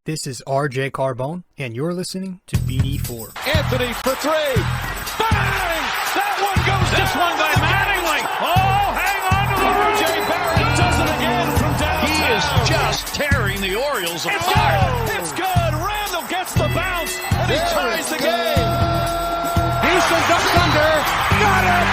This is RJ-Carbone, and you're listening to BD4. Anthony for three. Bang! That one goes this down. One by Mattingly. Oh, hang on to the RJ Barrett does it again from downtown. He is just tearing the Orioles apart. It's good. It's good. Randall gets the bounce, and he ties the game. Houston ducks under. Got it.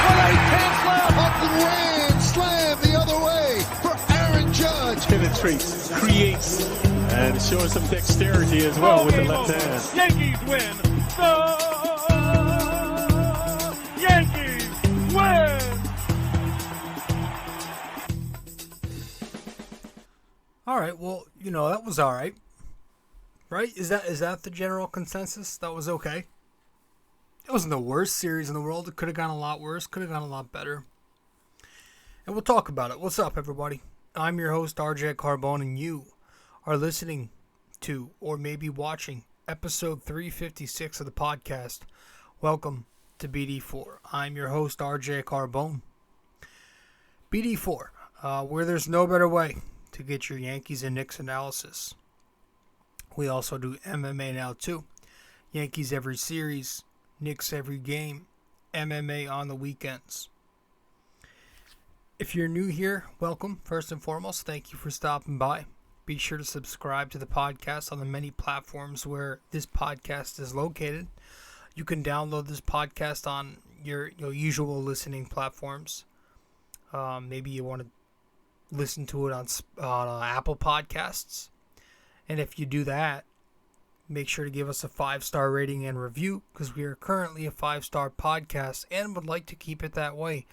With 8 left. Up the grand slam the other way for Aaron Judge. Penetrates, creates, and showing some dexterity as well with the left hand. Yankees win. The Yankees win. All right, well, that was all right. Right? Is that the general consensus? That was okay. It wasn't the worst series in the world. It could have gone a lot worse, could have gone a lot better. And we'll talk about it. What's up, everybody? I'm your host, RJ-Carbone, and you are listening to, or maybe watching, episode 356 of the podcast. Welcome to BD4. I'm your host, RJ-Carbone. BD4, where there's no better way to get your Yankees and Knicks analysis. We also do MMA now too. Yankees every series, Knicks every game, MMA on the weekends. If you're new here, welcome. First and foremost, thank you for stopping by. Be sure to subscribe to the podcast on the many platforms where this podcast is located. You can download this podcast on your usual listening platforms. Maybe you want to listen to it on Apple Podcasts. And if you do that, make sure to give us a 5-star rating and review, because we are currently a 5-star podcast and would like to keep it that way.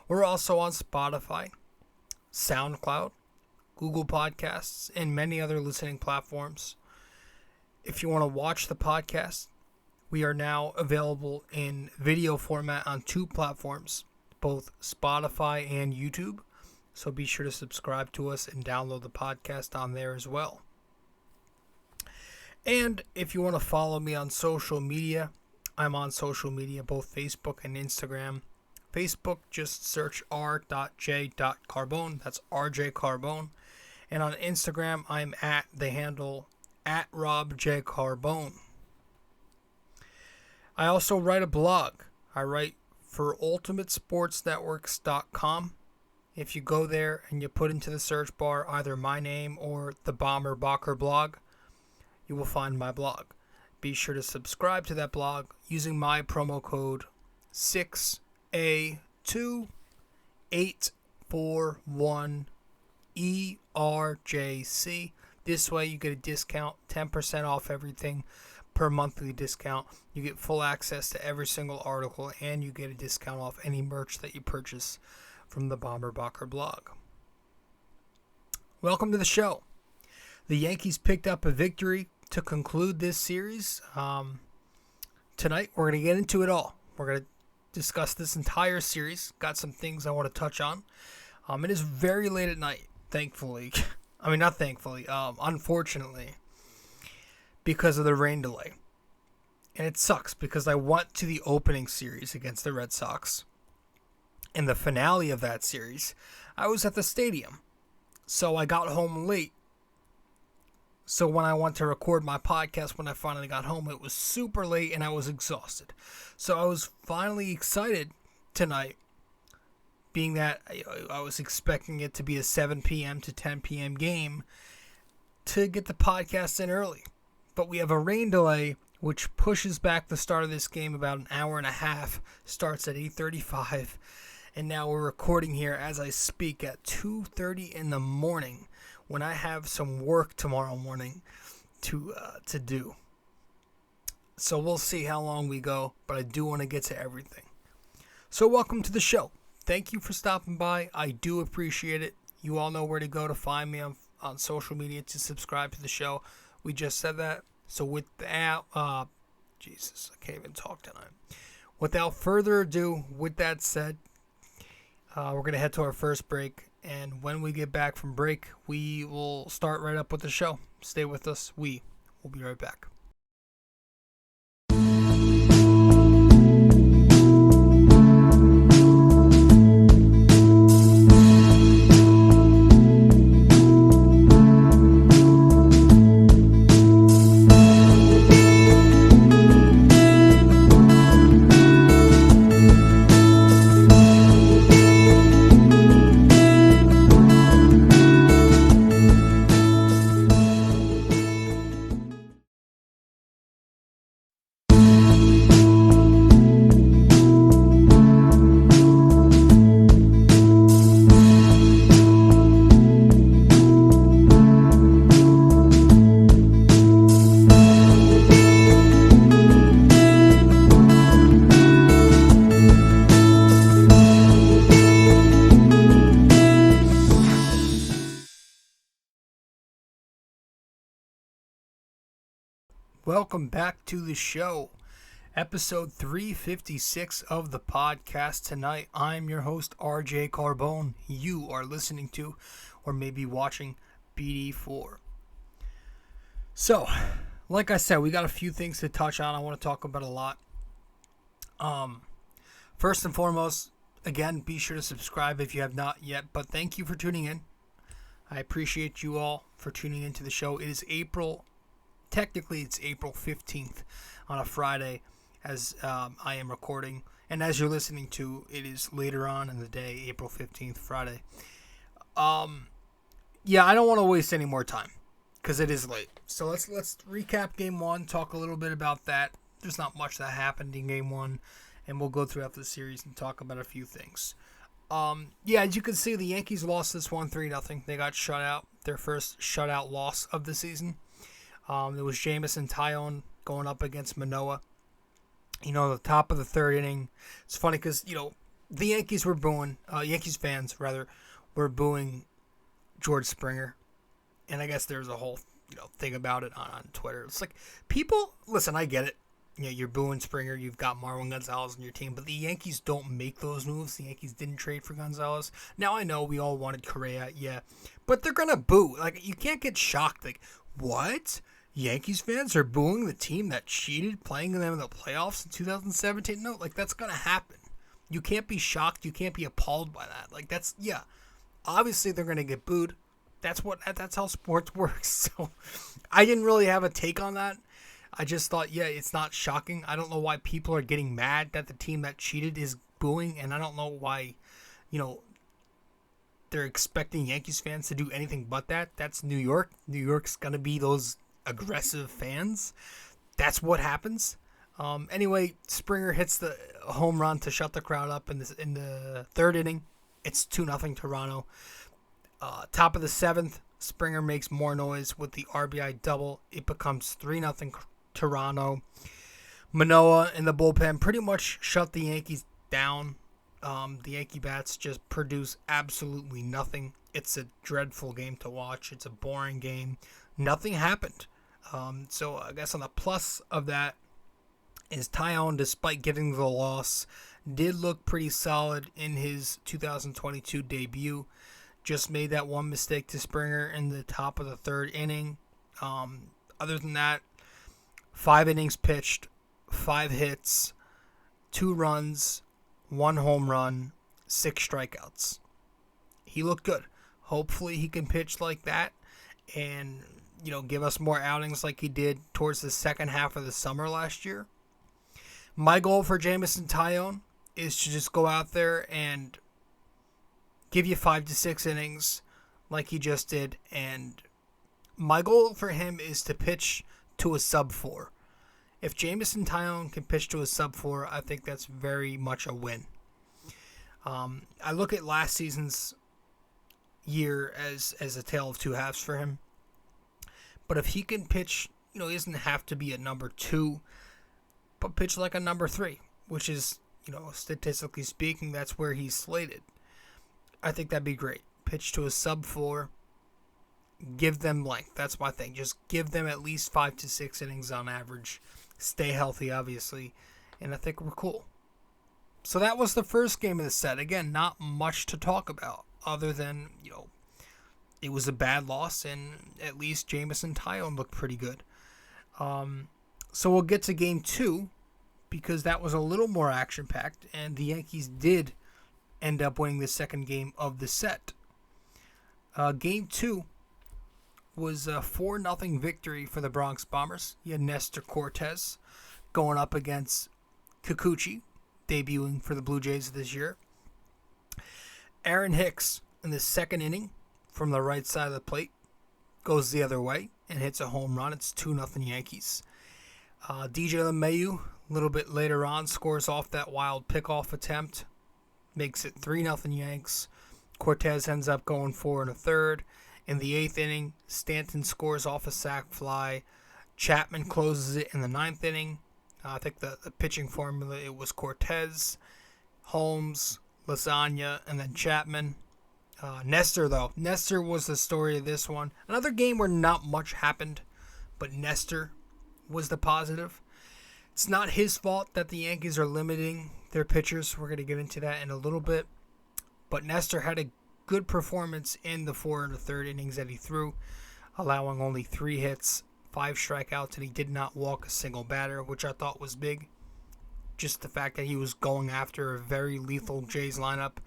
We're also on Spotify, SoundCloud, Google Podcasts, and many other listening platforms. If you want to watch the podcast, we are now available in video format on 2 platforms, both Spotify and YouTube. So be sure to subscribe to us and download the podcast on there as well. And if you want to follow me on social media, I'm on social media, both Facebook and Instagram. Facebook, just search r.j.carbone. That's RJ Carbone. And on Instagram, I'm at the handle at RobJCarbone. I also write a blog. I write for ultimatesportsnetworks.com. If you go there and you put into the search bar either my name or the Bomber Bacher blog, you will find my blog. Be sure to subscribe to that blog using my promo code 6A2841ERJC. This way you get a discount, 10% off everything per monthly discount. You get full access to every single article, and you get a discount off any merch that you purchase from the Bomber Bacher blog. Welcome to the show. The Yankees picked up a victory to conclude this series. Tonight, we're going to get into it all. We're going to discuss this entire series. Got some things I want to touch on. It is very late at night, thankfully. I mean, not thankfully, unfortunately, because of the rain delay. And it sucks because I went to the opening series against the Red Sox. And the finale of that series, I was at the stadium. So I got home late. So when I went to record my podcast, when I finally got home, it was super late and I was exhausted. So I was finally excited tonight, being that I was expecting it to be a 7 p.m. to 10 p.m. game, to get the podcast in early. But we have a rain delay, which pushes back the start of this game about an hour and a half. Starts at 8:35. And now we're recording here as I speak at 2:30 in the morning, when I have some work tomorrow morning to do. So we'll see how long we go, but I do want to get to everything. So welcome to the show. Thank you for stopping by. I do appreciate it. You all know where to go to find me on social media to subscribe to the show. We just said that. So with that, Jesus, I can't even talk tonight. Without further ado, with that said, we're going to head to our first break. And when we get back from break, we will start right up with the show. Stay with us. We will be right back. welcome back to the show. Episode 356 of the podcast tonight. I'm your host, rjcarbone. You are listening to, or maybe watching, BD4. So, like I said, we got a few things to touch on. I want to talk about a lot. First and foremost, again, be sure to subscribe if you have not yet, but thank you for tuning in. I appreciate you all for tuning into the show. It is technically it's April 15th on a Friday as I am recording. And as you're listening to, it is later on in the day, April 15th, Friday. Yeah, I don't want to waste any more time because it is late. So let's recap Game 1, talk a little bit about that. There's not much that happened in Game 1, and we'll go throughout the series and talk about a few things. Yeah, as you can see, the Yankees lost this one 3-0. They got shut out, their first shutout loss of the season. It was Jameson Taillon going up against Manoah. The top of the third inning. It's funny because, the Yankees were booing, Yankees fans, rather, were booing George Springer. And I guess there's a whole, thing about it on Twitter. It's like, people, listen, I get it. You're booing Springer. You've got Marwin Gonzalez on your team. But the Yankees don't make those moves. The Yankees didn't trade for Gonzalez. Now, I know we all wanted Correa, yeah. But they're going to boo. Like, you can't get shocked. Like, what? Yankees fans are booing the team that cheated playing them in the playoffs in 2017? No, that's going to happen. You can't be shocked. You can't be appalled by that. Yeah. Obviously, they're going to get booed. That's how sports works. So, I didn't really have a take on that. I just thought, yeah, it's not shocking. I don't know why people are getting mad that the team that cheated is booing, and I don't know why, they're expecting Yankees fans to do anything but that. That's New York. New York's going to be those aggressive fans. That's what happens. Anyway, Springer hits the home run to shut the crowd up in the third inning. It's 2-0 Toronto. Top of the seventh, Springer makes more noise with the RBI double. It becomes 3-0 Toronto. Manoah in the bullpen pretty much shut the Yankees down. The Yankee bats just produce absolutely nothing. It's a dreadful game to watch. It's a boring game. Nothing happened. So I guess on the plus of that is Taillon, despite getting the loss, did look pretty solid in his 2022 debut. Just made that one mistake to Springer in the top of the third inning. Other than that, 5 innings pitched, 5 hits, 2 runs, 1 home run, 6 strikeouts. He looked good. Hopefully he can pitch like that and, give us more outings like he did towards the second half of the summer last year. My goal for Jameson Taillon is to just go out there and give you 5 to 6 innings like he just did. And my goal for him is to pitch to a sub-4. If Jameson Taillon can pitch to a sub-4, I think that's very much a win. I look at last season's year as a tale of two halves for him. But if he can pitch, he doesn't have to be a number 2, but pitch like a number 3, which is, statistically speaking, that's where he's slated. I think that'd be great. Pitch to a sub-4. Give them length. That's my thing. Just give them at least 5 to 6 innings on average. Stay healthy, obviously. And I think we're cool. So that was the first game of the set. Again, not much to talk about other than, it was a bad loss, and at least Jameson Taillon looked pretty good. So we'll get to Game 2 because that was a little more action-packed, and the Yankees did end up winning the second game of the set. Game 2 was a 4-0 victory for the Bronx Bombers. You had Nestor Cortes going up against Kikuchi, debuting for the Blue Jays this year. Aaron Hicks in the second inning from the right side of the plate goes the other way and hits a home run. It's 2-0 Yankees. DJ LeMahieu, a little bit later on, scores off that wild pickoff attempt. Makes it 3-0 Yanks. Cortes ends up going 4 1/3. In the 8th inning, Stanton scores off a sac fly. Chapman closes it in the 9th inning. I think the pitching formula, it was Cortes, Holmes, Lasagna, and then Chapman. Nestor was the story of this one. Another game where not much happened, but Nestor was the positive. It's not his fault that the Yankees are limiting their pitchers. We're going to get into that in a little bit. But Nestor had a good performance in the 4 and the third innings that he threw, allowing only 3 hits, 5 strikeouts, and he did not walk a single batter, which I thought was big. Just the fact that he was going after a very lethal Jays lineup,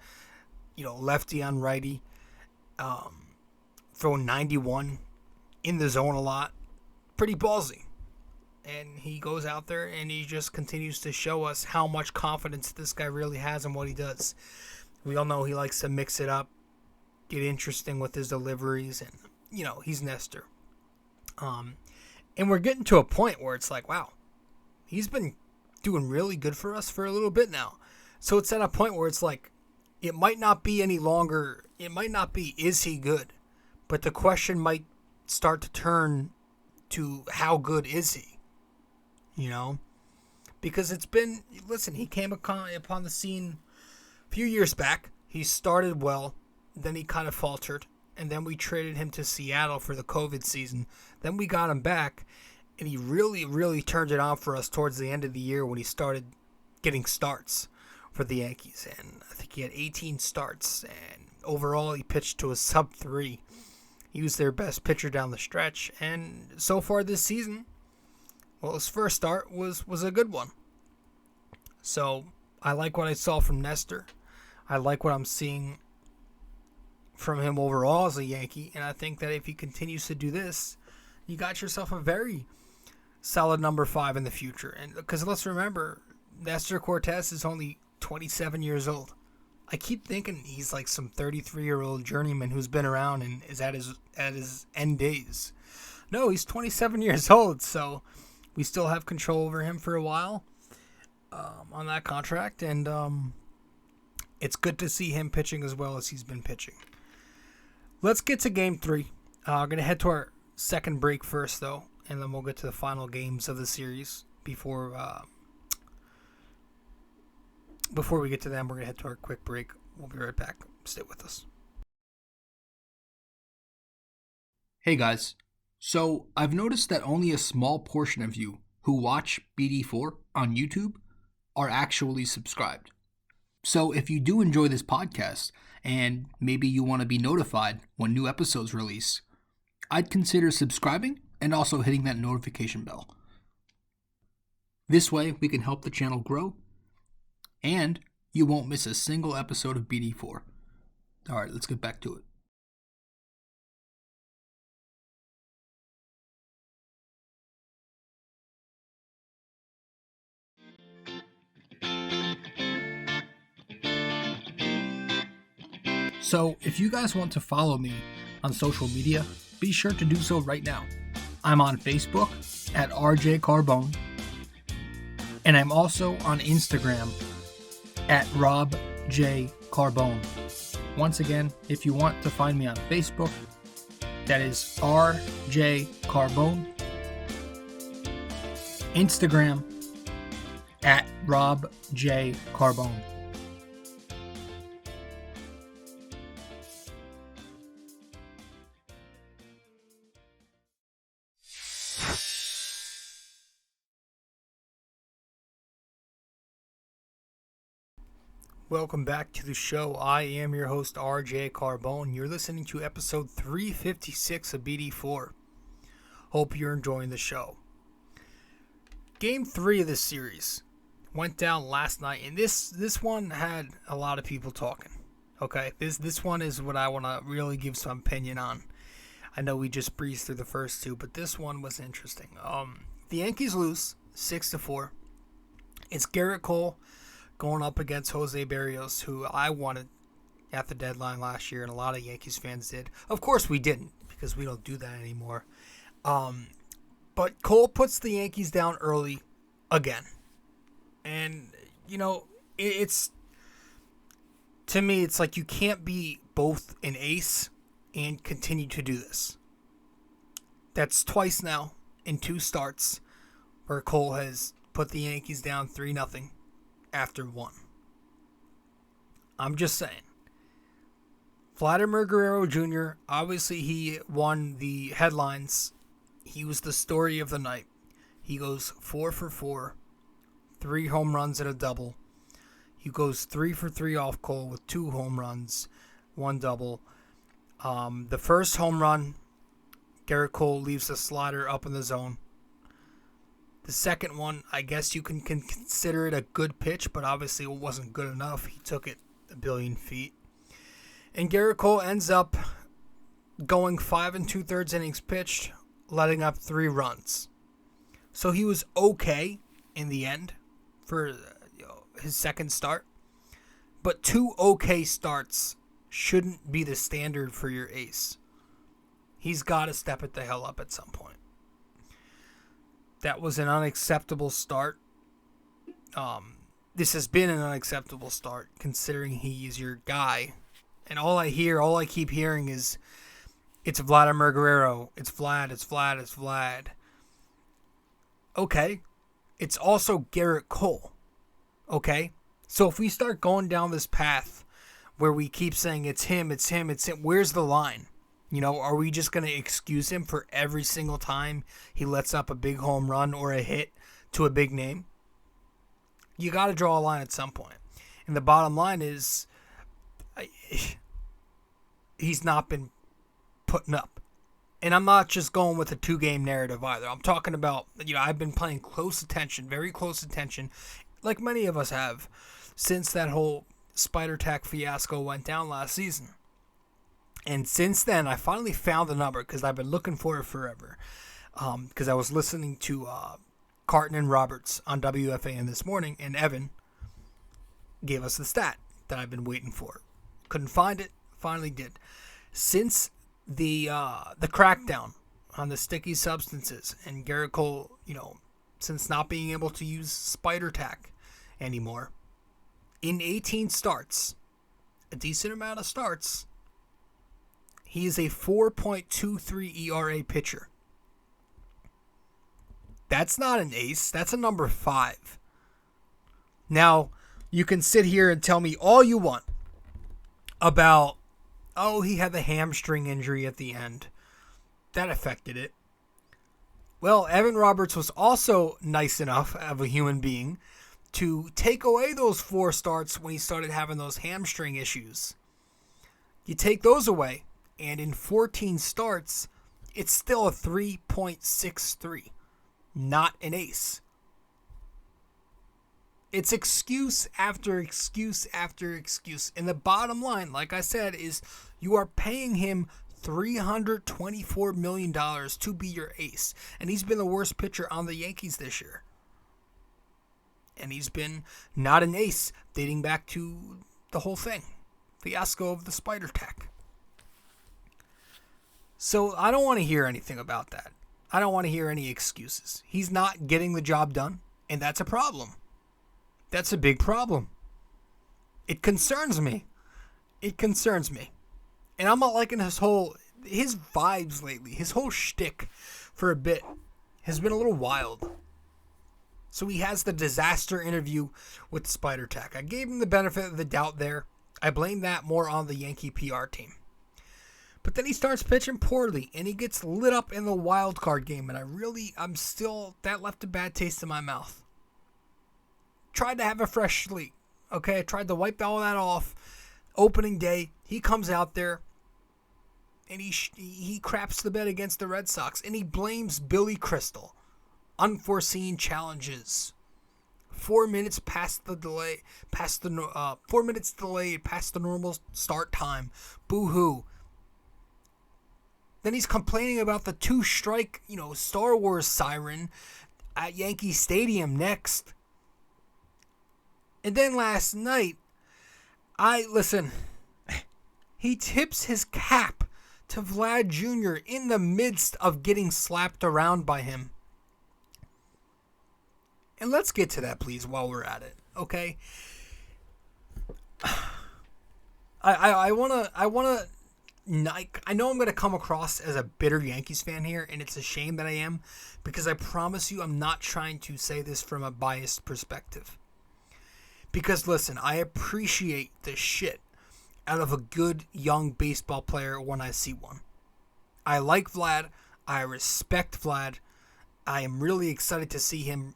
lefty on righty, throwing 91 in the zone a lot. Pretty ballsy. And he goes out there and he just continues to show us how much confidence this guy really has in what he does. We all know he likes to mix it up, get interesting with his deliveries, and, he's Nestor. And we're getting to a point where it's like, wow, he's been doing really good for us for a little bit now. So it's at a point where it's like, it might not be any longer, it might not be, is he good? But the question might start to turn to how good is he? Because it's been, listen, he came upon the scene a few years back. He started well, then he kind of faltered, and then we traded him to Seattle for the COVID season. Then we got him back, and he really, really turned it on for us towards the end of the year when he started getting starts for the Yankees. And I think he had 18 starts, and overall he pitched to a sub-3. He was their best pitcher down the stretch, and so far this season, well, his first start was a good one. So I like what I saw from Nestor. I like what I'm seeing from him overall as a Yankee, and I think that if he continues to do this, you got yourself a very solid number 5 in the future. And because let's remember, Nestor Cortes is only 27 years old. I keep thinking he's like some 33-year-old journeyman who's been around and is at his end days. No, he's 27 years old, so we still have control over him for a while on that contract, and it's good to see him pitching as well as he's been pitching. Let's get to Game 3. I'm going to head to our second break first, though, and then we'll get to the final games of the series. Before we get to them, we're going to head to our quick break. We'll be right back. Stay with us. Hey, guys. So, I've noticed that only a small portion of you who watch BD4 on YouTube are actually subscribed. So, if you do enjoy this podcast, and maybe you want to be notified when new episodes release, I'd consider subscribing and also hitting that notification bell. This way, we can help the channel grow, and you won't miss a single episode of BD4. Alright, let's get back to it. So, if you guys want to follow me on social media, be sure to do so right now. I'm on Facebook at rjcarbone, and I'm also on Instagram at rjcarbone. Once again, if you want to find me on Facebook, that is rjcarbone. Instagram at robjcarbone. Welcome back to the show. I am your host, RJ Carbone. You're listening to episode 356 of BD4. Hope you're enjoying the show. Game 3 of this series went down last night, and this one had a lot of people talking. Okay, this one is what I want to really give some opinion on. I know we just breezed through the first two, but this one was interesting. The Yankees lose 6-4. It's Gerrit Cole going up against Jose Berrios, who I wanted at the deadline last year, and a lot of Yankees fans did. Of course we didn't, because we don't do that anymore. But Cole puts the Yankees down early again. And, it's to me, it's like you can't be both an ace and continue to do this. That's twice now in 2 starts where Cole has put the Yankees down 3-0 after 1. I'm just saying. Vladimir Guerrero Jr., obviously he won the headlines. He was the story of the night. He goes 4 for 4, 3 home runs and a double. He goes 3 for 3 off Cole with 2 home runs, 1 double. The first home run, Gerrit Cole leaves the slider up in the zone. The second one, I guess you can consider it a good pitch, but obviously it wasn't good enough. He took it a billion feet. And Gerrit Cole ends up going 5 2/3 innings pitched, letting up 3 runs. So he was okay in the end for his second start. But 2 okay starts shouldn't be the standard for your ace. He's got to step it the hell up at some point. That was an unacceptable start. This has been an unacceptable start considering he's your guy. And all I keep hearing is, it's Vladimir Guerrero. It's Vlad. Okay. It's also Gerrit Cole. Okay? So if we start going down this path where we keep saying it's him, where's the line? Are we just going to excuse him for every single time he lets up a big home run or a hit to a big name? You got to draw a line at some point. And the bottom line is, he's not been putting up. And I'm not just going with a 2-game narrative either. I'm talking about, I've been paying close attention, very close attention, like many of us have, since that whole spider tack fiasco went down last season. And since then, I finally found the number because I've been looking for it forever. Because I was listening to Carton and Roberts on WFAN this morning, and Evan gave us the stat that I've been waiting for. Couldn't find it, finally did. Since the crackdown on the sticky substances and Gerrit Cole, since not being able to use spider tack anymore, in 18 starts, a decent amount of starts, he is a 4.23 ERA pitcher. That's not an ace. That's a number 5. Now, you can sit here and tell me all you want about, he had the hamstring injury at the end. That affected it. Well, Evan Roberts was also nice enough of a human being to take away those 4 starts when he started having those hamstring issues. You take those away, and in 14 starts, it's still a 3.63. Not an ace. It's excuse after excuse after excuse. And the bottom line, like I said, is you are paying him $324 million to be your ace. And he's been the worst pitcher on the Yankees this year. And he's been not an ace dating back to the whole thing. Fiasco of the spider tack. So I don't want to hear anything about that. I don't want to hear any excuses. He's not getting the job done, and that's a problem. That's a big problem. It concerns me. And I'm not liking his vibes lately. His whole shtick for a bit has been a little wild. So he has the disaster interview with the spider tack. I gave him the benefit of the doubt there. I blame that more on the Yankee PR team. But then he starts pitching poorly, and he gets lit up in the wild card game, and that left a bad taste in my mouth. Tried to have a fresh slate, okay? I tried to wipe all that off. Opening day, he comes out there, and he craps the bed against the Red Sox, and he blames Billy Crystal. Unforeseen challenges. 4 minutes past the delay, 4 minutes delayed past the normal start time. Boo-hoo. Then he's complaining about the 2-strike, Star Wars siren at Yankee Stadium next. And then last night, he tips his cap to Vlad Jr. in the midst of getting slapped around by him. And let's get to that, please, while we're at it, okay? I know I'm going to come across as a bitter Yankees fan here, and it's a shame that I am, because I promise you I'm not trying to say this from a biased perspective. Because, listen, I appreciate the shit out of a good young baseball player when I see one. I like Vlad. I respect Vlad. I am really excited to see him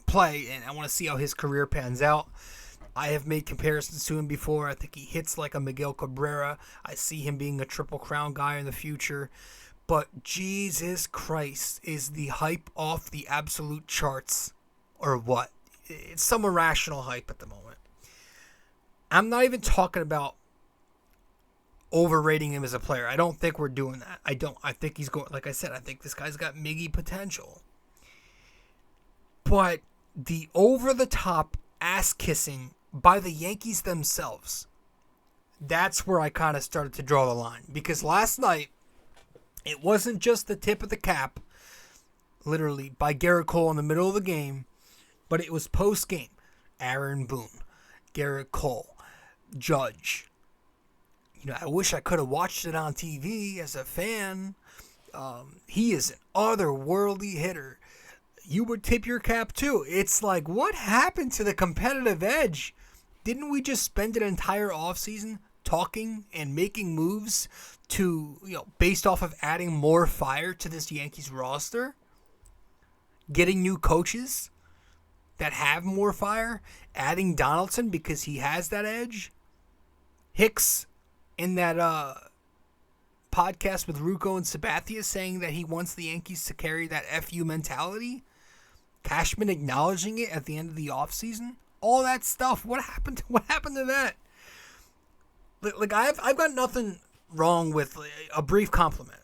play, and I want to see how his career pans out. I have made comparisons to him before. I think he hits like a Miguel Cabrera. I see him being a Triple Crown guy in the future. But Jesus Christ, is the hype off the absolute charts or what? It's some irrational hype at the moment. I'm not even talking about overrating him as a player. I don't think we're doing that. I think he's going, like I said, I think this guy's got Miggy potential. But the over-the-top ass-kissing by the Yankees themselves, that's where I kind of started to draw the line. Because last night, it wasn't just the tip of the cap, literally, by Gerrit Cole in the middle of the game, but it was post-game. Aaron Boone, Gerrit Cole, Judge. I wish I could have watched it on TV as a fan. He is an otherworldly hitter. You would tip your cap too. It's like, what happened to the competitive edge? Didn't we just spend an entire offseason talking and making moves to, based off of adding more fire to this Yankees roster? Getting new coaches that have more fire? Adding Donaldson because he has that edge? Hicks in that podcast with Rucco and Sabathia saying that he wants the Yankees to carry that FU mentality? Cashman acknowledging it at the end of the offseason? All that stuff. What happened to that? Like I've got nothing wrong with a brief compliment.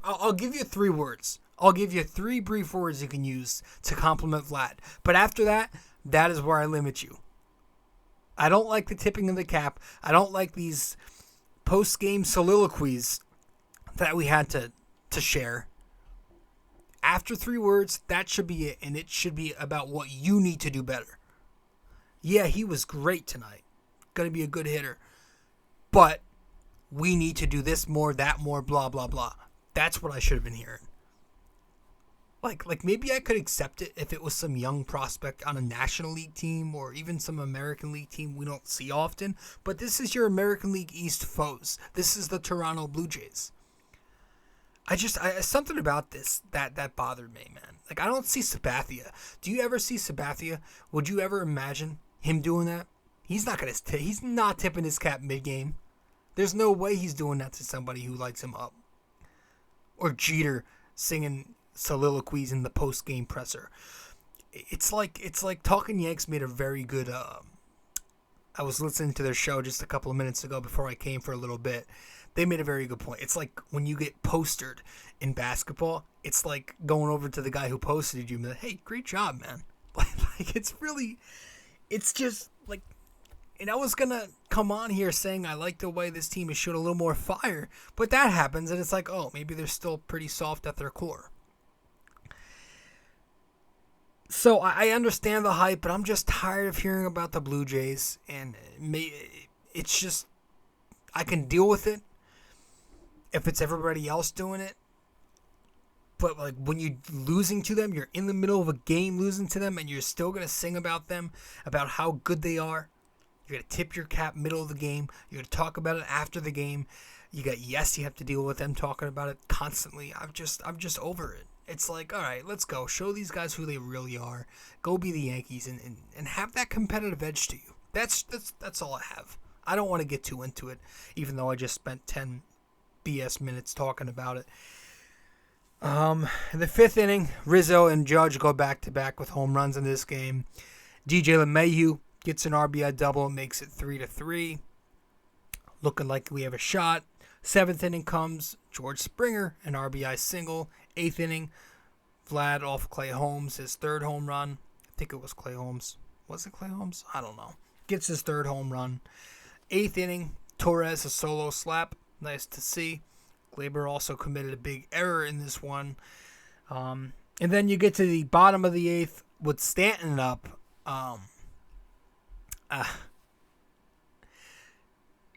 I'll give you 3 words. I'll give you 3 brief words you can use to compliment Vlad. But after that, that is where I limit you. I don't like the tipping of the cap. I don't like these post-game soliloquies that we had to share. After 3 words, that should be it, and it should be about what you need to do better. Yeah, he was great tonight. Going to be a good hitter. But we need to do this more, that more, blah, blah, blah. That's what I should have been hearing. Like maybe I could accept it if it was some young prospect on a National League team or even some American League team we don't see often. But this is your American League East foes. This is the Toronto Blue Jays. Something about this that bothered me, man. Like, I don't see Sabathia. Do you ever see Sabathia? Would you ever imagine him doing that? He's not he's not tipping his cap mid-game. There's no way he's doing that to somebody who lights him up. Or Jeter singing soliloquies in the post-game presser. It's like Talking Yanks made a very good I was listening to their show just a couple of minutes ago before I came for a little bit. They made a very good point. It's like when you get postered in basketball, it's like going over to the guy who posted you and be like, hey, great job, man. It's just like, and I was going to come on here saying I like the way this team is showing a little more fire, but that happens and it's like, oh, maybe they're still pretty soft at their core. So I understand the hype, but I'm just tired of hearing about the Blue Jays, and it's just, I can deal with it if it's everybody else doing it. But like when you're losing to them, you're in the middle of a game losing to them, and you're still going to sing about them, about how good they are. You're going to tip your cap middle of the game. You're going to talk about it after the game. You have to deal with them talking about it constantly. I'm just over it. It's like, all right, let's go. Show these guys who they really are. Go be the Yankees and have that competitive edge to you. That's all I have. I don't want to get too into it, even though I just spent 10 BS minutes talking about it. In the 5th inning, Rizzo and Judge go back-to-back with home runs in this game. DJ LeMahieu gets an RBI double and makes it 3-3. Looking like we have a shot. 7th inning comes, George Springer, an RBI single. 8th inning, Vlad off Clay Holmes, his 3rd home run. I think it was Clay Holmes. Was it Clay Holmes? I don't know. Gets his 3rd home run. 8th inning, Torres, a solo slap. Nice to see. Glaber also committed a big error in this one. And then you get to the bottom of the 8th with Stanton up.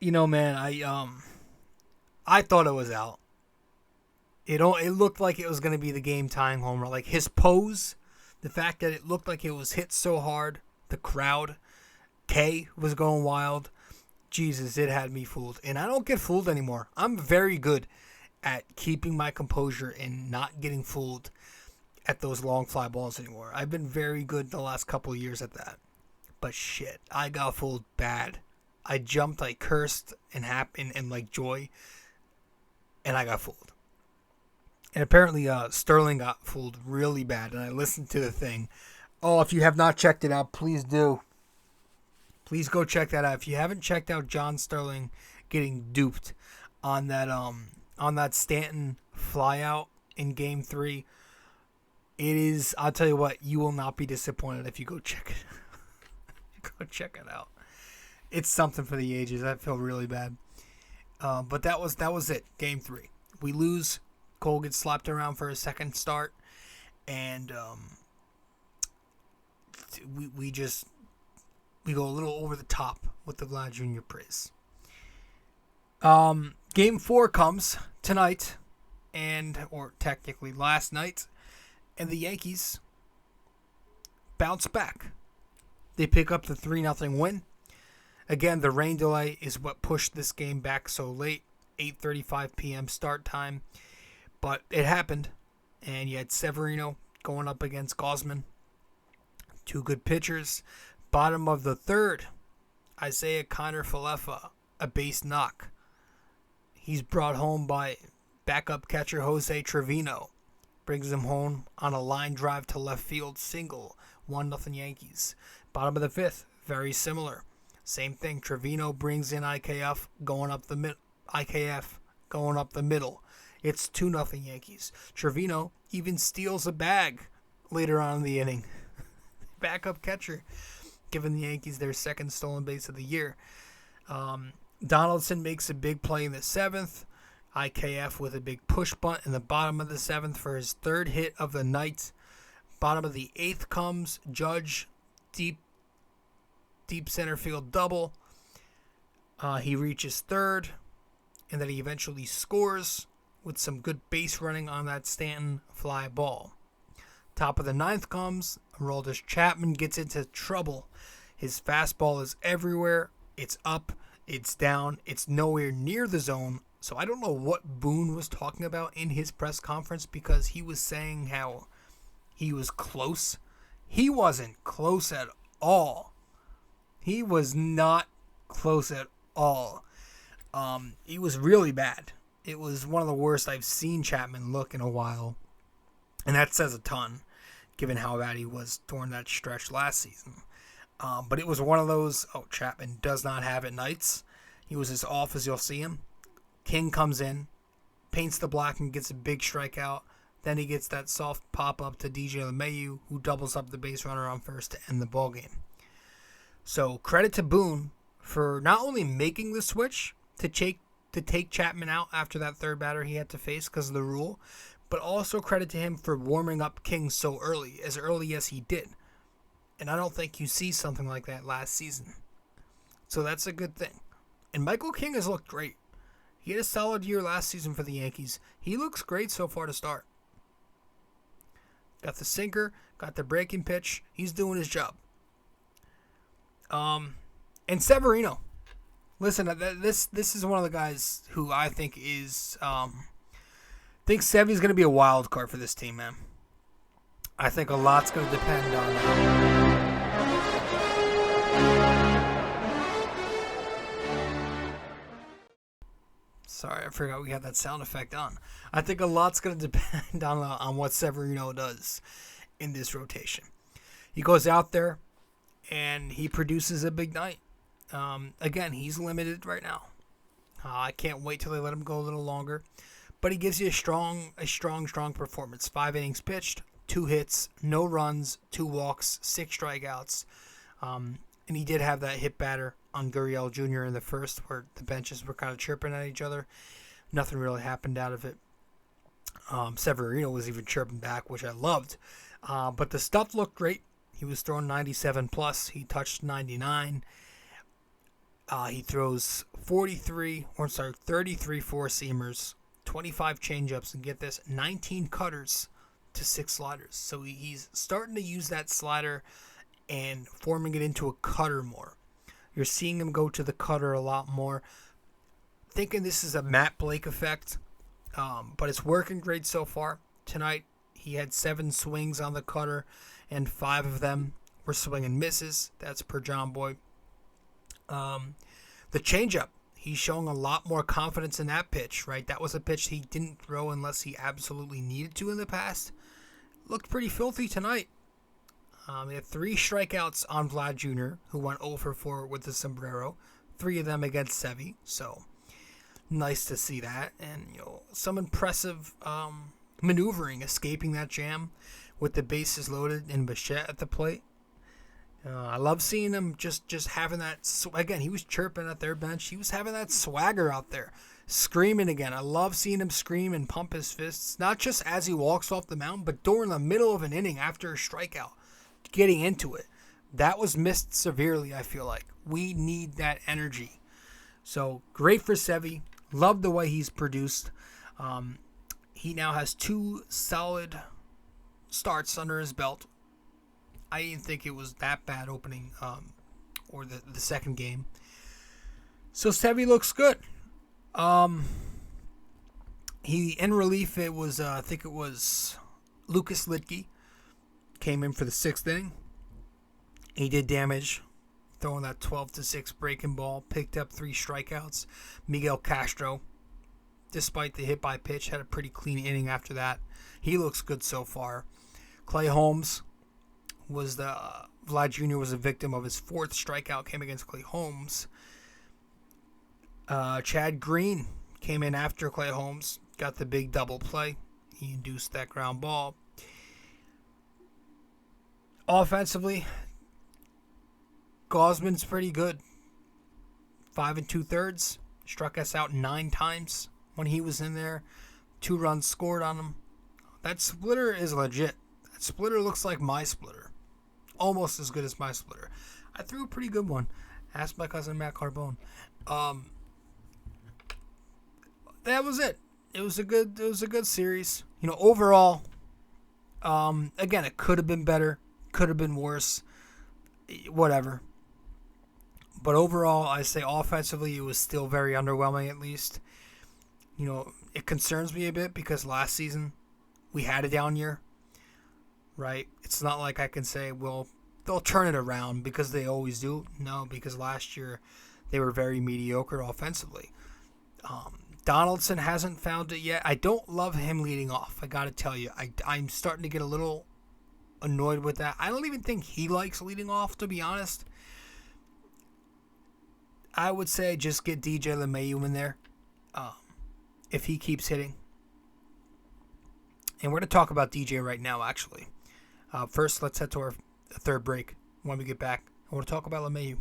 Man, I thought it was out. It looked like it was going to be the game-tying home run. Like his pose, the fact that it looked like it was hit so hard, the crowd, K was going wild. Jesus, it had me fooled. And I don't get fooled anymore. I'm very good at keeping my composure and not getting fooled at those long fly balls anymore. I've been very good the last couple of years at that. But shit, I got fooled bad. I jumped, I cursed and like joy, and I got fooled. And apparently Sterling got fooled really bad, and I listened to the thing. Oh, if you have not checked it out, please do. Please go check that out. If you haven't checked out John Sterling getting duped on that Stanton flyout in Game 3, it is, I'll tell you what, you will not be disappointed if you go check it. Go check it out. It's something for the ages. I feel really bad. But that was it. Game 3. We lose. Cole gets slapped around for a second start, and we go a little over the top with the Vlad Jr. praise. Game 4 comes tonight, or technically last night, and the Yankees bounce back. They pick up the 3-0 win. Again, the rain delay is what pushed this game back so late, 8:35 p.m. start time. But it happened, and you had Severino going up against Gausman. Two good pitchers. Bottom of the third, Isaiah Kiner-Falefa, a base knock. He's brought home by backup catcher Jose Trevino. Brings him home on a line drive to left field single. 1-0 Yankees. Bottom of the fifth, very similar. Same thing. Trevino brings in IKF going up the middle. It's 2-0 Yankees. Trevino even steals a bag later on in the inning. Backup catcher, giving the Yankees their second stolen base of the year. Donaldson makes a big play in the 7th. IKF with a big push bunt in the bottom of the 7th for his third hit of the night. Bottom of the 8th comes Judge, deep center field double. He reaches third, and then he eventually scores with some good base running on that Stanton fly ball. Top of the 9th comes Aroldis Chapman gets into trouble. His fastball is everywhere. It's up, it's down, it's nowhere near the zone. So I don't know what Boone was talking about in his press conference, because he was saying how he was close. He wasn't close at all. He was not close at all. He was really bad. It was one of the worst I've seen Chapman look in a while. And that says a ton, given how bad he was during that stretch last season. But it was one of those, Chapman does not have it nights. He was as off as you'll see him. King comes in, paints the block and gets a big strikeout. Then he gets that soft pop-up to DJ LeMahieu, who doubles up the base runner on first to end the ballgame. So credit to Boone for not only making the switch to take Chapman out after that third batter he had to face because of the rule, but also credit to him for warming up King so early as he did. And I don't think you see something like that last season. So that's a good thing. And Michael King has looked great. He had a solid year last season for the Yankees. He looks great so far to start. Got the sinker, got the breaking pitch. He's doing his job. And Severino. Listen, this is one of the guys who I think is think Sevy's going to be a wild card for this team, man. I think a lot's going to depend on Sorry, I forgot we had that sound effect on. I think a lot's going to depend on what Severino does in this rotation. He goes out there and he produces a big night. Again, he's limited right now. I can't wait till they let him go a little longer. But he gives you a strong performance. 5 innings pitched, 2 hits, no runs, 2 walks, 6 strikeouts. And he did have that hit batter on Gurriel Jr. in the first where the benches were kind of chirping at each other. Nothing really happened out of it. Severino was even chirping back, which I loved. But the stuff looked great. He was throwing 97 plus. He touched 99. He throws 33 four-seamers, 25 changeups, and get this, 19 cutters to 6 sliders. So he's starting to use that slider and forming it into a cutter more. You're seeing him go to the cutter a lot more. Thinking this is a Matt Blake effect. but it's working great so far. Tonight, he had 7 swings on the cutter, and 5 of them were swing and misses. That's per John Boy. The changeup, he's showing a lot more confidence in that pitch, right? That was a pitch he didn't throw unless he absolutely needed to in the past. Looked pretty filthy tonight. He had 3 strikeouts on Vlad Jr., who went 0 for 4 with the sombrero. 3 of them against Sevy, so nice to see that. And some impressive maneuvering, escaping that jam with the bases loaded and Bichette at the plate. I love seeing him just having that. Again, he was chirping at their bench. He was having that swagger out there, screaming again. I love seeing him scream and pump his fists, not just as he walks off the mound, but during the middle of an inning after a strikeout, getting into it. That was missed severely, I feel like. We need that energy. So, great for Sevy. Love the way he's produced. He now has 2 solid starts under his belt. I didn't think it was that bad opening or the second game. So Sevy looks good. He in relief, it was I think it was Lucas Lidke came in for the 6th inning. He did damage, throwing that 12-6 breaking ball, picked up 3 strikeouts. Miguel Castro, despite the hit by pitch, had a pretty clean inning after that. He looks good so far. Clay Holmes was Vlad Jr. was a victim of his 4th strikeout, came against Clay Holmes. Chad Green came in after Clay Holmes, got the big double play. He induced that ground ball. Offensively, Gausman's pretty good. 5 2/3, struck us out 9 times when he was in there. 2 runs scored on him. That splitter is legit. That splitter looks like my splitter. Almost as good as my splitter. I threw a pretty good one. Ask my cousin Matt Carbone. That was it. It was a good series. Overall, again, it could have been better, could have been worse, whatever. But overall, I say offensively, it was still very underwhelming. At least, it concerns me a bit because last season we had a down year. Right? It's not like I can say, well, they'll turn it around because they always do. No, because last year they were very mediocre offensively. Donaldson hasn't found it yet. I don't love him leading off. I got to tell you, I'm starting to get a little annoyed with that. I don't even think he likes leading off, to be honest. I would say just get DJ LeMahieu in there if he keeps hitting. And we're going to talk about DJ right now, actually. First, let's head to our 3rd break. When we get back, I want to talk about LeMahieu.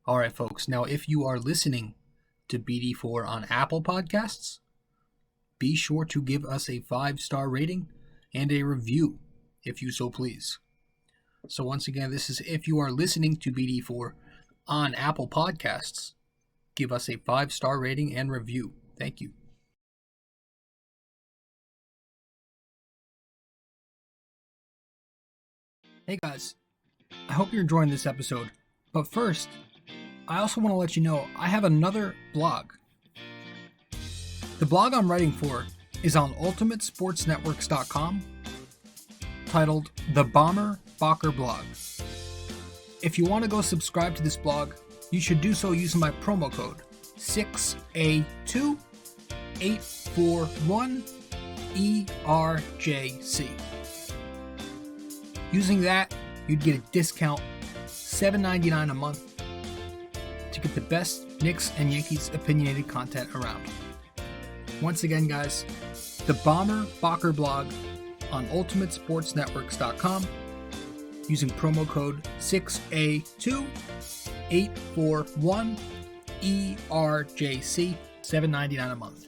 All right, folks. Now, if you are listening to BD4 on Apple Podcasts, be sure to give us a 5-star rating and a review, if you so please. So once again, this is if you are listening to BD4 on Apple Podcasts, give us a 5-star rating and review. Thank you. Hey guys, I hope you're enjoying this episode. But first, I also want to let you know I have another blog. The blog I'm writing for is on ultimatesportsnetworks.com, titled The Bomber Bacher Blog. If you want to go subscribe to this blog, you should do so using my promo code 6A2841ERJC. Using that, you'd get a discount, $7.99 a month, to get the best Knicks and Yankees opinionated content around. Once again, guys, the Bomber Bacher Blog on ultimatesportsnetworks.com using promo code 6A2841ERJC, $7.99 a month.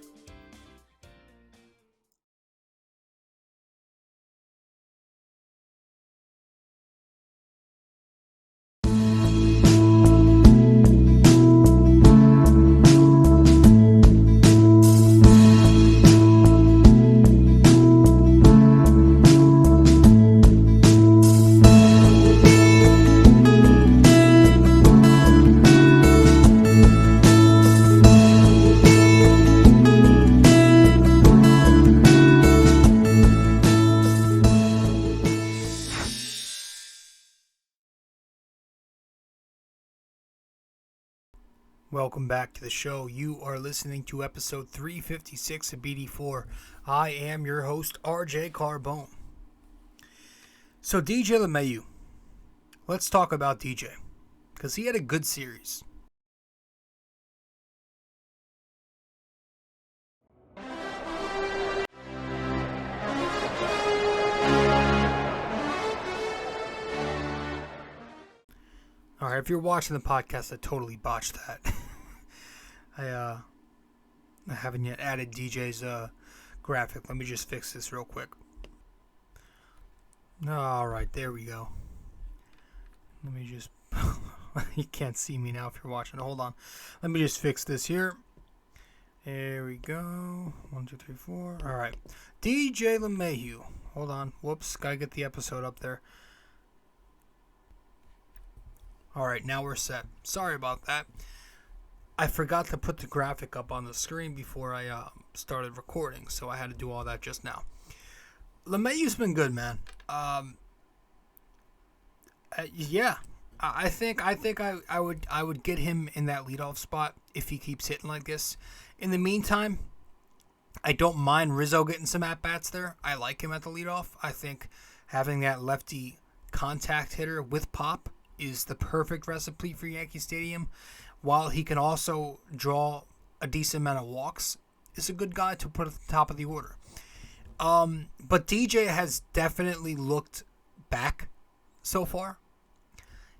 Welcome back to the show. You are listening to episode 356 of BD4. I am your host, rjcarbone. So DJ LeMahieu. Let's talk about DJ, because he had a good series. Alright, if you're watching the podcast, I totally botched that. I haven't yet added DJ's graphic. Let me just fix this real quick. Alright, there we go. Let me just... You can't see me now if you're watching. Hold on. Let me just fix this here. There we go. 1, 2, 3, 4. Alright. DJ LeMahieu. Hold on. Whoops. Gotta get the episode up there. Alright, now we're set. Sorry about that. I forgot to put the graphic up on the screen before I started recording, so I had to do all that just now. LeMahieu's been good, man. Yeah, I think I would get him in that leadoff spot if he keeps hitting like this. In the meantime, I don't mind Rizzo getting some at bats there. I like him at the leadoff. I think having that lefty contact hitter with pop is the perfect recipe for Yankee Stadium. While he can also draw a decent amount of walks, is a good guy to put at the top of the order. But DJ has definitely looked back so far.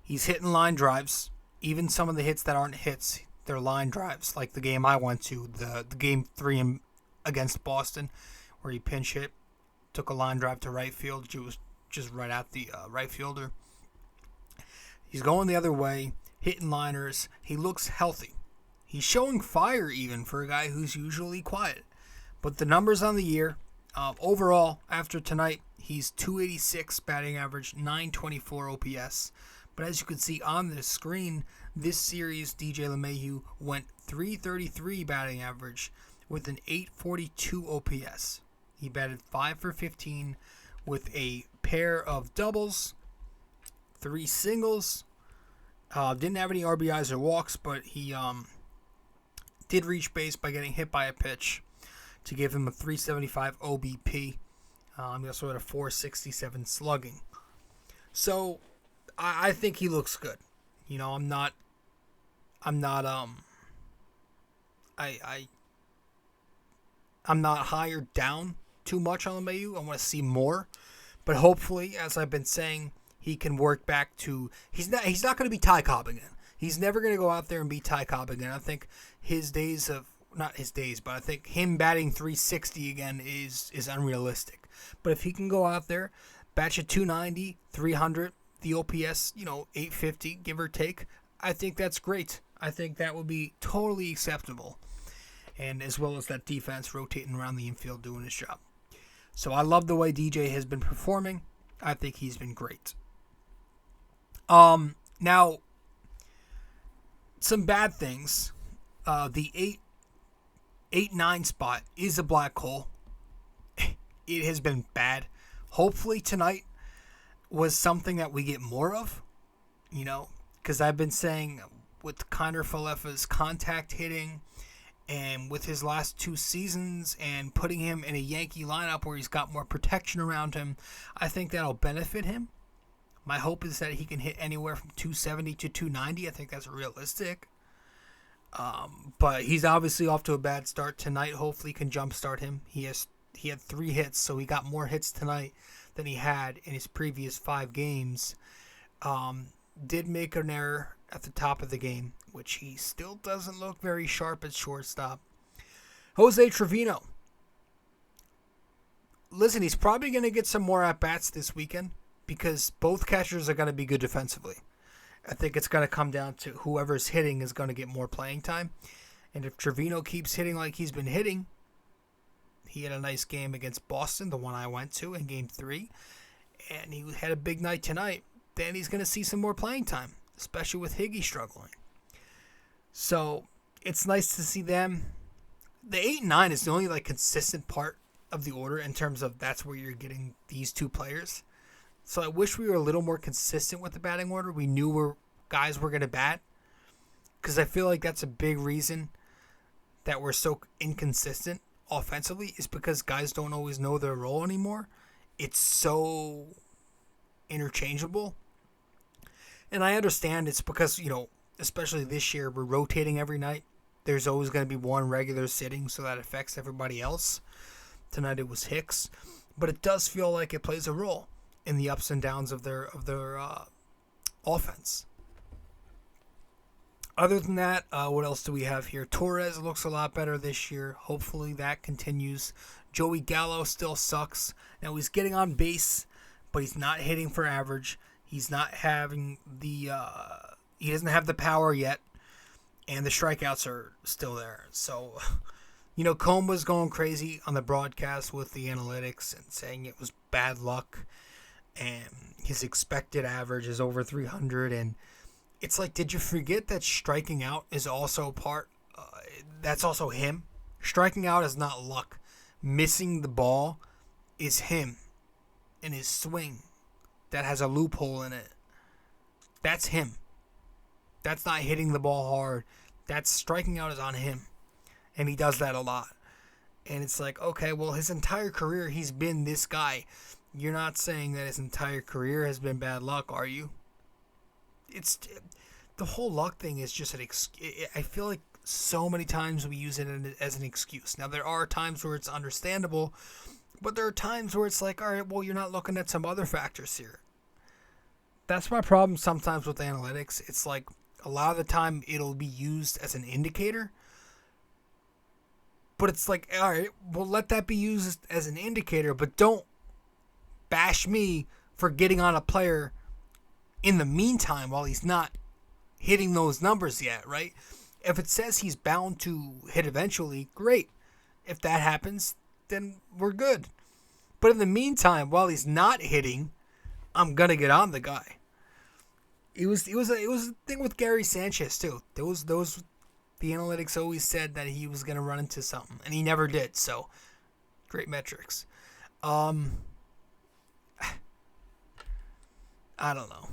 He's hitting line drives. Even some of the hits that aren't hits, they're line drives. Like the game I went to, the game 3 against Boston, where he pinch hit, took a line drive to right field. It was just right at the right fielder. He's going the other way, hitting liners. He looks healthy. He's showing fire even for a guy who's usually quiet. But the numbers on the year, overall, after tonight, he's 286 batting average, 924 OPS. But as you can see on the screen, this series, DJ LeMahieu went 333 batting average with an 842 OPS. He batted 5 for 15 with a pair of doubles, 3 singles. Didn't have any RBIs or walks, but he did reach base by getting hit by a pitch to give him a 375 OBP. He also had a 467 slugging. So I think he looks good. You know, I'm not higher down too much on LeMahieu. I want to see more, but hopefully, as I've been saying, he can work back to... He's not going to be Ty Cobb again. He's never going to go out there and be Ty Cobb again. I think his days of... Not his days, but I think him batting 360 again is unrealistic. But if he can go out there, bat you 290, 300, the OPS, 850, give or take, I think that's great. I think that would be totally acceptable. And as well as that defense rotating around the infield doing his job. So I love the way DJ has been performing. I think he's been great. Now, some bad things. The 8-9 spot is a black hole. It has been bad. Hopefully tonight was something that we get more of, because I've been saying with Kiner Falefa's contact hitting and with his last 2 seasons and putting him in a Yankee lineup where he's got more protection around him, I think that'll benefit him. My hope is that he can hit anywhere from 270 to 290. I think that's realistic. But he's obviously off to a bad start tonight. Hopefully can jumpstart him. He had 3 hits, so he got more hits tonight than he had in his previous 5 games. Did make an error at the top of the game, which he still doesn't look very sharp at shortstop. Jose Trevino. Listen, he's probably going to get some more at-bats this weekend because both catchers are going to be good defensively. I think it's going to come down to whoever's hitting is going to get more playing time. And if Trevino keeps hitting like he's been hitting, he had a nice game against Boston, the one I went to in Game 3, and he had a big night tonight, then he's going to see some more playing time, especially with Hicks struggling. So it's nice to see them. The 8-9 is the only consistent part of the order in terms of that's where you're getting these 2 players. So I wish we were a little more consistent with the batting order. We knew where guys were going to bat. because I feel like that's a big reason that we're so inconsistent offensively, is because guys don't always know their role anymore. It's so interchangeable. And I understand it's because, especially this year, we're rotating every night. There's always going to be one regular sitting, so that affects everybody else. Tonight it was Hicks. But it does feel like it plays a role in the ups and downs of their offense. Other than that, what else do we have here? Torres looks a lot better this year. Hopefully that continues. Joey Gallo still sucks. Now he's getting on base, but he's not hitting for average. He's not having he doesn't have the power yet, and the strikeouts are still there. So, Cole was going crazy on the broadcast with the analytics and saying it was bad luck, and his expected average is over 300, and it's like, did you forget that striking out is also that's also him? Striking out is not luck. Missing the ball is him and his swing that has a loophole in it. That's him. That's not hitting the ball hard. That's striking out is on him. And he does that a lot. And it's like, okay, well, his entire career he's been this guy. You're not saying that his entire career has been bad luck, are you? The whole luck thing is just I feel like so many times we use it as an excuse. Now, there are times where it's understandable, but there are times where it's like, all right, well, you're not looking at some other factors here. That's my problem sometimes with analytics. It's like a lot of the time it'll be used as an indicator, but it's like, all right, well, let that be used as an indicator, but don't bash me for getting on a player in the meantime while he's not hitting those numbers yet, right? If it says he's bound to hit eventually, great. If that happens, then we're good. But in the meantime, while he's not hitting, I'm gonna get on the guy. It was a thing with Gary Sanchez too. The analytics always said that he was gonna run into something, and he never did. So great metrics. I don't know.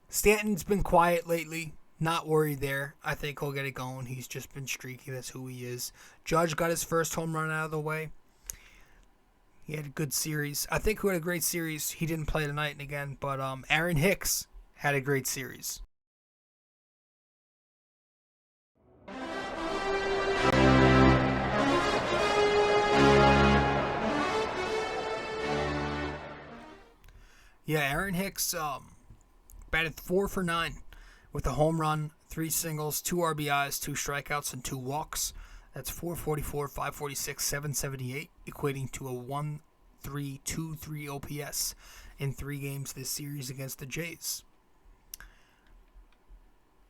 Stanton's been quiet lately. Not worried there. I think he'll get it going. He's just been streaky. That's who he is. Judge got his first home run out of the way. He had a good series. I think who had a great series, he didn't play tonight and again, but Aaron Hicks had a great series. Yeah, Aaron Hicks batted 4 for 9 with a home run, 3 singles, 2 RBIs, 2 strikeouts, and 2 walks. That's 444, 546, 778, equating to a 1.323 OPS in 3 games this series against the Jays.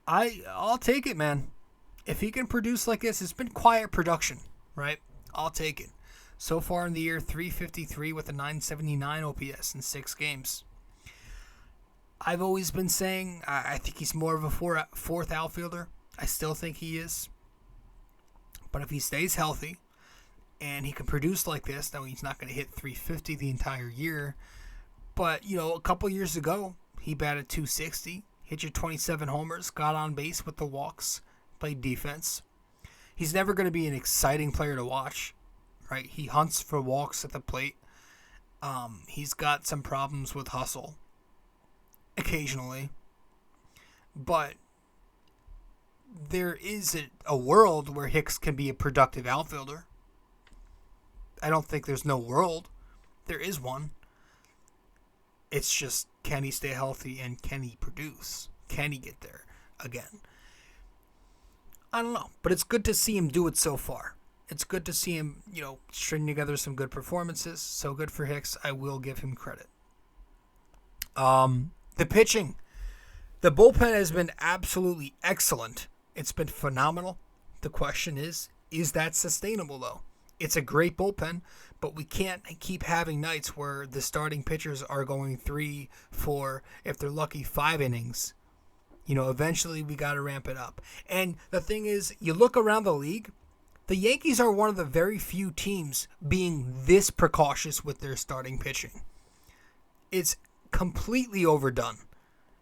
I'll take it, man. If he can produce like this, it's been quiet production, right? I'll take it. So far in the year, 353 with a 979 OPS in 6 games. I've always been saying I think he's more of a fourth outfielder. I still think he is. But if he stays healthy and he can produce like this, now he's not going to hit 350 the entire year. But, a couple years ago, he batted 260, hit you 27 homers, got on base with the walks, played defense. He's never going to be an exciting player to watch, right? He hunts for walks at the plate. He's got some problems with hustle occasionally. But there is a world where Hicks can be a productive outfielder. I don't think there's no world. There is one. It's just, can he stay healthy and can he produce? Can he get there again? I don't know. But it's good to see him do it so far. It's good to see him, string together some good performances. So good for Hicks. I will give him credit. The pitching. The bullpen has been absolutely excellent. It's been phenomenal. The question is that sustainable, though? It's a great bullpen, but we can't keep having nights where the starting pitchers are going 3, 4, if they're lucky, 5 innings. Eventually we got to ramp it up. And the thing is, you look around the league, the Yankees are one of the very few teams being this precautious with their starting pitching. It's completely overdone.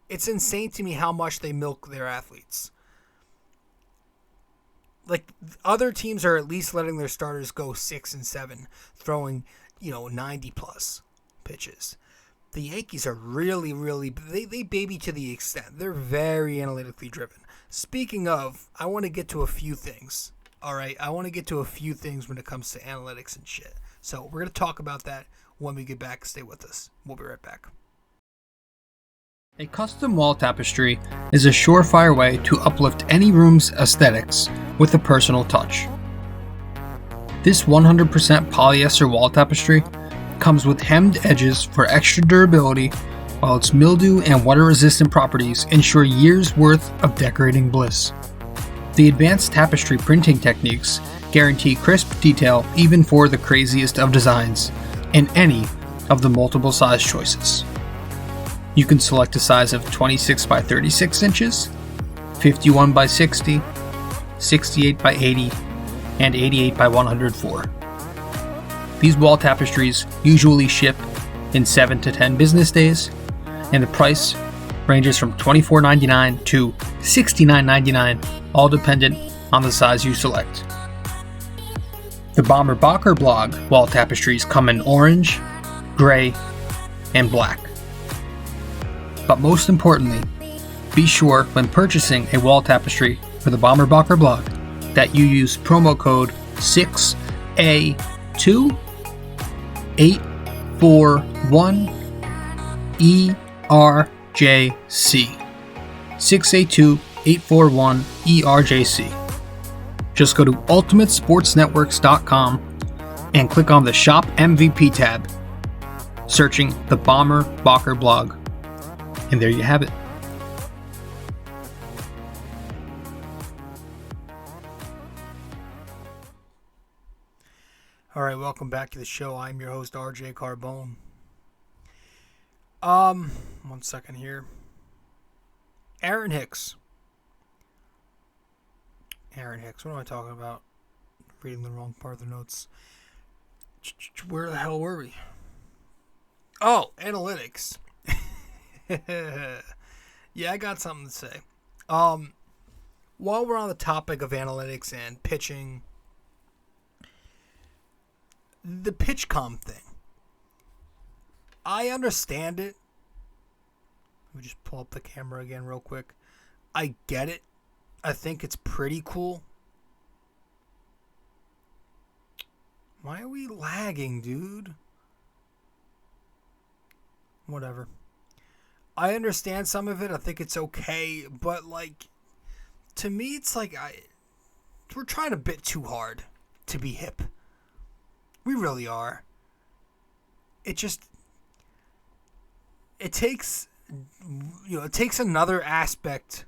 It's insane to me how much they milk their athletes. Like, other teams are at least letting their starters go 6 and 7, throwing, 90 plus pitches. The Yankees are really, they baby to the extent. They're very analytically driven. Speaking of, I want to get to a few things. All right, I want to get to a few things when it comes to analytics and shit. So we're going to talk about that when we get back. Stay with us. We'll be right back. A custom wall tapestry is a surefire way to uplift any room's aesthetics with a personal touch. This 100% polyester wall tapestry comes with hemmed edges for extra durability, while its mildew and water-resistant properties ensure years' worth of decorating bliss. The advanced tapestry printing techniques guarantee crisp detail even for the craziest of designs in any of the multiple size choices. You can select a size of 26 by 36 inches, 51 by 60, 68 by 80, and 88 by 104. These wall tapestries usually ship in 7 to 10 business days, and the price ranges from $24.99 to $69.99, all dependent on the size you select. The Bomber Bocker blog wall tapestries come in orange, gray, and black. But most importantly, be sure when purchasing a wall tapestry for the Bomber Bocker blog that you use promo code 6A2841ERJC. 6A2841ERJC. Just go to ultimatesportsnetworks.com and click on the Shop MVP tab, searching the Bomber Bocker blog. And there you have it. All right, welcome back to the show. I'm your host, rjcarbone. 1 second here. Hicks. Hicks. What am I talking about? Reading the wrong part of the notes. Where the hell were we? Oh, analytics. Yeah, I got something to say. While we're on the topic of analytics and pitching, the PitchCom thing, I understand it. Let me just pull up the camera again real quick. I get it. I think it's pretty cool. Why are we lagging, dude? Whatever. I understand some of it. I think it's okay. But, to me, it's we're trying a bit too hard to be hip. We really are. It takes, it takes another aspect,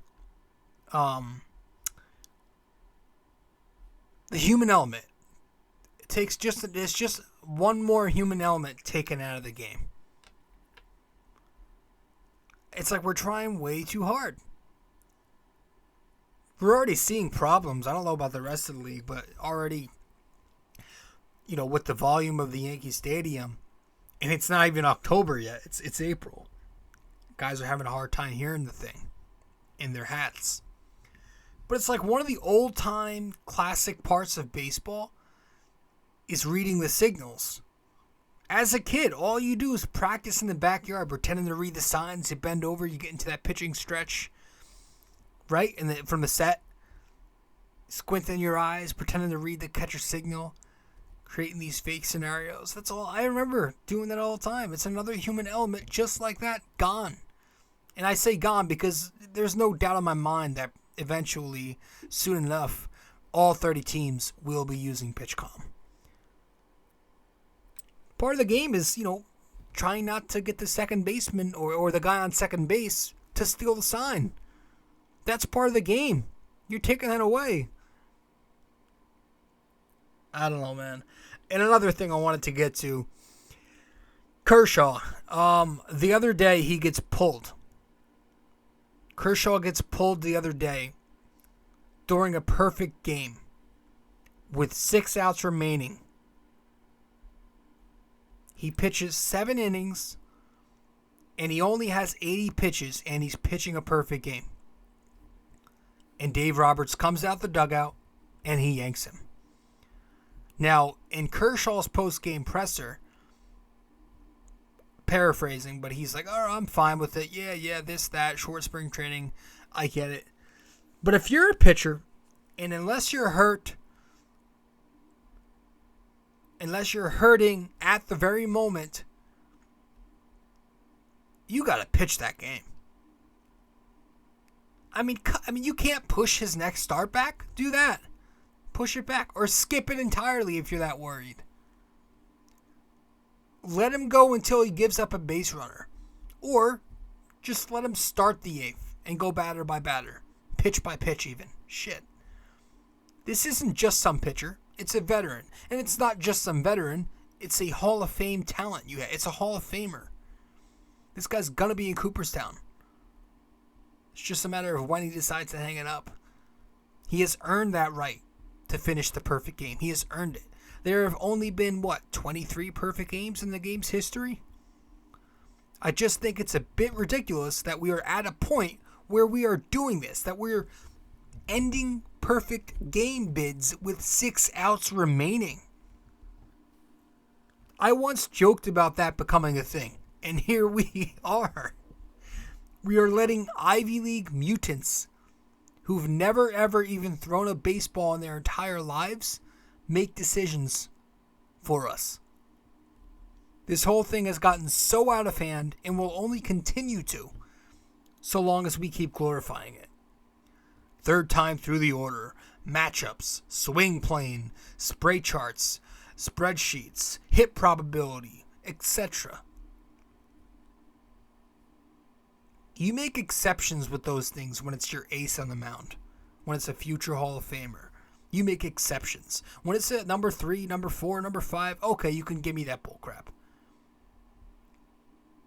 the human element. It's just one more human element taken out of the game. It's like we're trying way too hard. We're already seeing problems. I don't know about the rest of the league, but already, with the volume of the Yankee Stadium, and it's not even October yet. It's April. Guys are having a hard time hearing the thing in their hats. But it's like one of the old-time classic parts of baseball is reading the signals. As a kid, all you do is practice in the backyard, pretending to read the signs. You bend over, you get into that pitching stretch, right? And then from the set, squinting your eyes, pretending to read the catcher signal, creating these fake scenarios. That's all. I remember doing that all the time. It's another human element just like that, gone. And I say gone because there's no doubt in my mind that eventually, soon enough, all 30 teams will be using PitchCom. Part of the game is, trying not to get the second baseman or the guy on second base to steal the sign. That's part of the game. You're taking that away. I don't know, man. And another thing I wanted to get to, Kershaw. The other day he gets pulled. Kershaw gets pulled the other day during a perfect game with 6 outs remaining. He pitches 7 innings, and he only has 80 pitches, and he's pitching a perfect game. And Dave Roberts comes out the dugout, and he yanks him. Now, in Kershaw's post-game presser, paraphrasing, but he's like, oh, I'm fine with it. Yeah, this, that, short spring training. I get it. But if you're a pitcher, and unless you're hurting at the very moment, you got to pitch that game. I mean, you can't push his next start back. Do that. Push it back. Or skip it entirely if you're that worried. Let him go until he gives up a base runner. Or just let him start the eighth and go batter by batter. Pitch by pitch even. Shit. This isn't just some pitcher. It's a veteran. And it's not just some veteran. It's a Hall of Fame talent. It's a Hall of Famer. This guy's going to be in Cooperstown. It's just a matter of when he decides to hang it up. He has earned that right to finish the perfect game. He has earned it. There have only been, 23 perfect games in the game's history? I just think it's a bit ridiculous that we are at a point where we are doing this, that we're ending perfect game bids with 6 outs remaining. I once joked about that becoming a thing, and here we are. We are letting Ivy League mutants who've never ever even thrown a baseball in their entire lives make decisions for us. This whole thing has gotten so out of hand and will only continue to, so long as we keep glorifying it. Third time through the order, matchups, swing plane, spray charts, spreadsheets, hit probability, etc. You make exceptions with those things when it's your ace on the mound, when it's a future Hall of Famer. You make exceptions. When it's at number 3, number 4, number 5, okay, you can give me that bullcrap.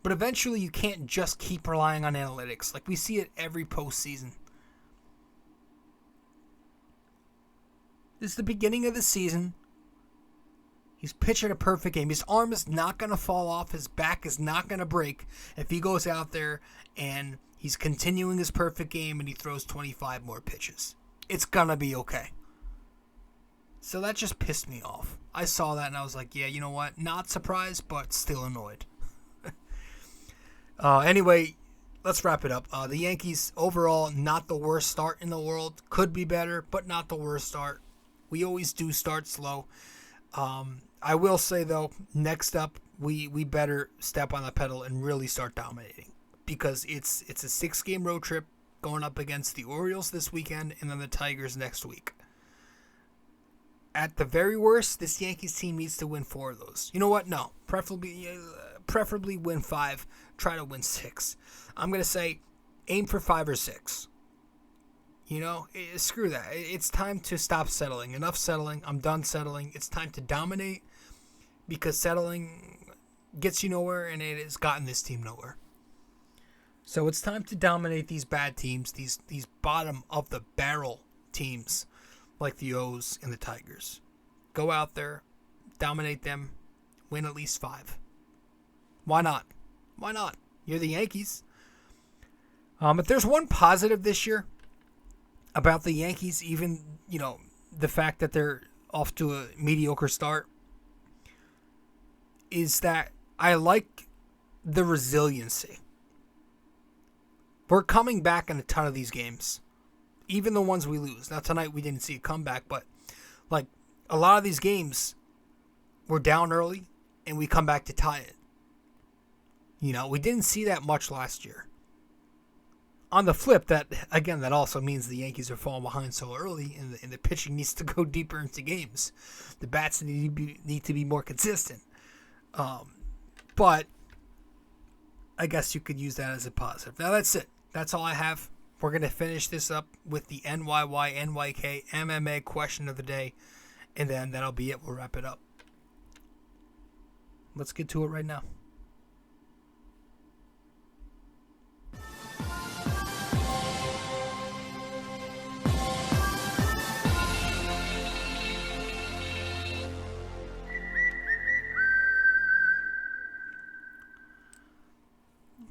But eventually you can't just keep relying on analytics. Like we see it every postseason. This is the beginning of the season. He's pitching a perfect game. His arm is not going to fall off. His back is not going to break if he goes out there and he's continuing his perfect game and he throws 25 more pitches. It's going to be okay. So that just pissed me off. I saw that and I was like, yeah, you know what? Not surprised, but still annoyed. Anyway, let's wrap it up. The Yankees, overall, not the worst start in the world. Could be better, but not the worst start. We always do start slow. I will say, though, next up, we better step on the pedal and really start dominating. Because it's a 6-game road trip going up against the Orioles this weekend and then the Tigers next week. At the very worst, this Yankees team needs to win 4 of those. You know what? No. Preferably win 5. Try to win 6. I'm going to say aim for 5 or 6. You know, screw that. It's time to stop settling. Enough settling. I'm done settling. It's time to dominate because settling gets you nowhere and it has gotten this team nowhere. So it's time to dominate these bad teams, these bottom of the barrel teams like the O's and the Tigers. Go out there, dominate them, win at least 5. Why not? Why not? You're the Yankees. If there's one positive this year about the Yankees, even, the fact that they're off to a mediocre start, is that I like the resiliency. We're coming back in a ton of these games, even the ones we lose. Now, tonight we didn't see a comeback, but a lot of these games, we're down early and we come back to tie it. We didn't see that much last year. On the flip, that also means the Yankees are falling behind so early, and the pitching needs to go deeper into games. The bats need to be more consistent. But I guess you could use that as a positive. Now that's it. That's all I have. We're going to finish this up with the NYY-NYK-MMA question of the day, and then that'll be it. We'll wrap it up. Let's get to it right now.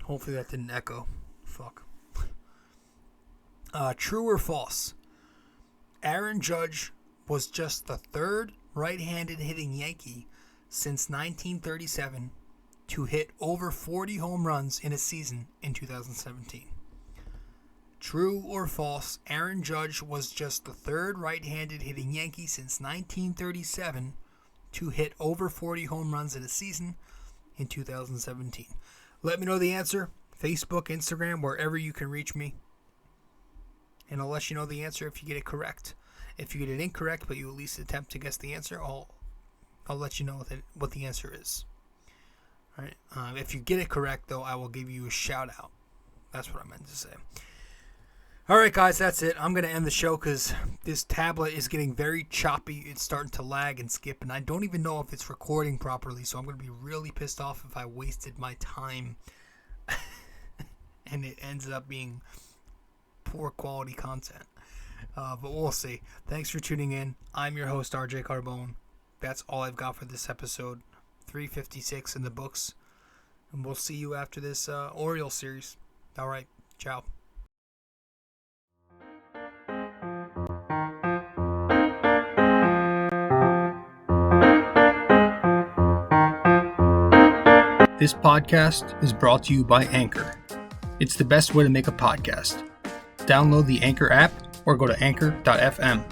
Hopefully that didn't echo. Fuck. True or false? Aaron Judge was just the third right-handed hitting Yankee since 1937 to hit over 40 home runs in a season in 2017. True or false, Aaron Judge was just the third right-handed hitting Yankee since 1937 to hit over 40 home runs in a season in 2017. Let me know the answer. Facebook, Instagram, wherever you can reach me. And I'll let you know the answer if you get it correct. If you get it incorrect, but you at least attempt to guess the answer, I'll let you know what the answer is. All right. If you get it correct, though, I will give you a shout out. That's what I meant to say. All right, guys, that's it. I'm going to end the show because this tablet is getting very choppy. It's starting to lag and skip, and I don't even know if it's recording properly, so I'm going to be really pissed off if I wasted my time and it ends up being poor quality content. But we'll see. Thanks for tuning in. I'm your host, rjcarbone. That's all I've got for this episode. 356 in the books. And we'll see you after this Orioles series. All right. Ciao. This podcast is brought to you by Anchor. It's the best way to make a podcast. Download the Anchor app or go to anchor.fm.